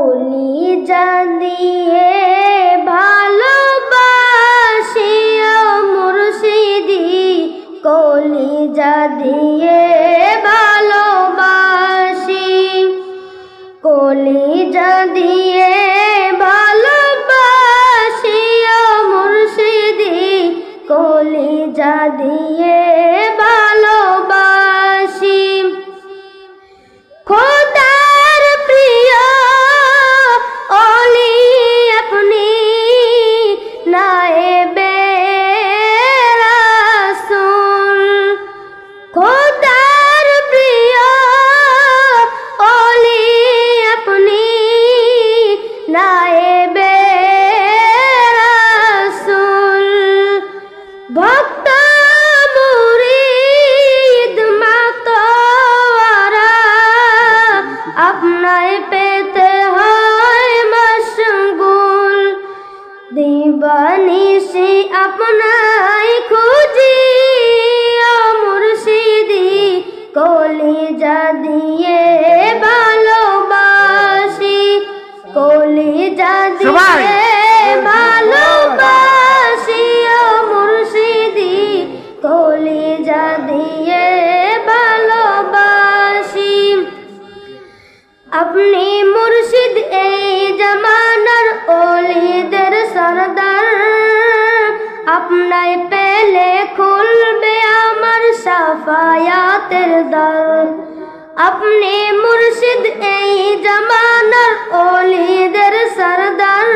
কলিজা দিয়ে ভালোবাসি ও মুর্শিদি, কলিজা দিয়ে ভালোবাসি, কলিজা দিয়ে ভালোবাসি ও মুর্শিদি, কলিজা দিয়ে ভালোবাসি। খোদার প্রিয় ওলি আপনি, নায়েবে রাসূল। খোদার প্রিয় ওলি আপনি, নায়েবে রাসূল। ভক্ত মুরিদ মাতোয়ারা, আপনায় পেতে হয় মশগুল। দিবানিশি আপনায় খুঁজি ও মুর্শিদি, কলিজা দিয়ে ভালোবাসি, কলিজা দিয়ে ভালোবাসি ও মুর্শিদি, কলিজা দিয়ে ভালোবাসি। আপনি মুর্শিদ এই জামানার ওলিদের সরদার, আপনায় পেলে খুলবে আমার শাফায়াতের দ্বার। আপনি মুর্শিদ এই জামানার ওলিদের সরদার,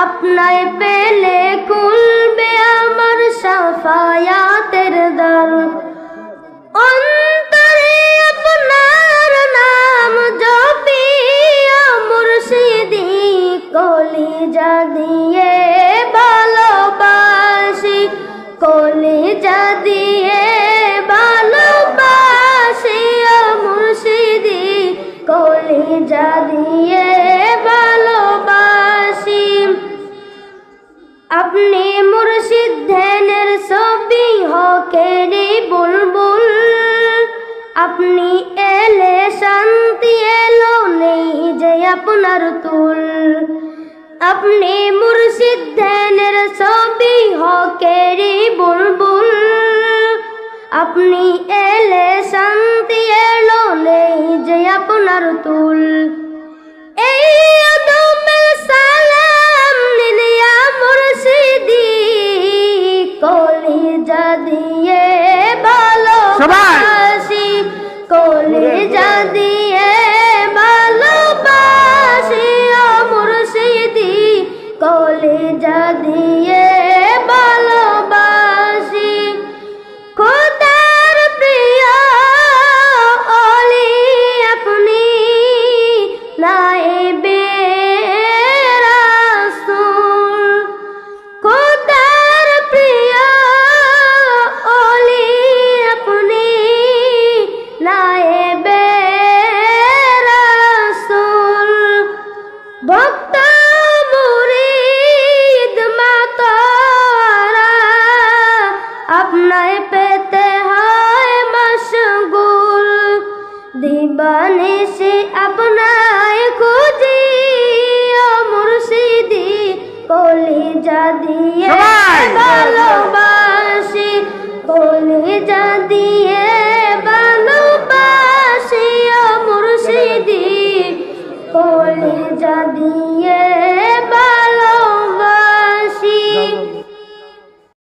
আপনায় পেলে খুলবে আমার শাফায়াতের দ্বার। অন্তরে আপনার নাম জপি ও মুর্শিদি, কলিজা দিয়ে ভালোবাসি, কলিজা দিয়ে ভালোবাসি ও মুর্শিদি, কলিজা দিয়ে ভালোবাসি। আপনি মুর্শিদ ধ্যানের ছবি হকেরি বুলবুল, আপনি এলে শান্তি এলো নেই যে আপনার তুল। আপনি মুর্শিদ ধ্যানের ছবি হকেরি বুলবুল, আপনি এলে শান্তি এলো নেই যে আপনার তুল। এই আদমের সালাম নিন ইয়া মুর্শিদি, কলিজা দিয়ে ভালোবাসি, কলিজা দিয়ে ভালোবাসি ও মুর্শিদি, কলিজা দিয়ে ভালোবাসি। খোদার প্রিয় ওলি আপনি, নায়েবে রাসূল। খোদার প্রিয় ওলি আপনি, নায়েবে রাসূল। ভক্ত মুরিদ মাতোয়ারা, আপনায় পেতে হয় মশগুল। দিবানিশি আপনায় খুঁজি ও মুর্শিদি, কলিজা দিয়ে ভালোবাসি, কলিজা দিয়ে ভালোবাসি ও মুর্শিদি, কলিজা দিয়ে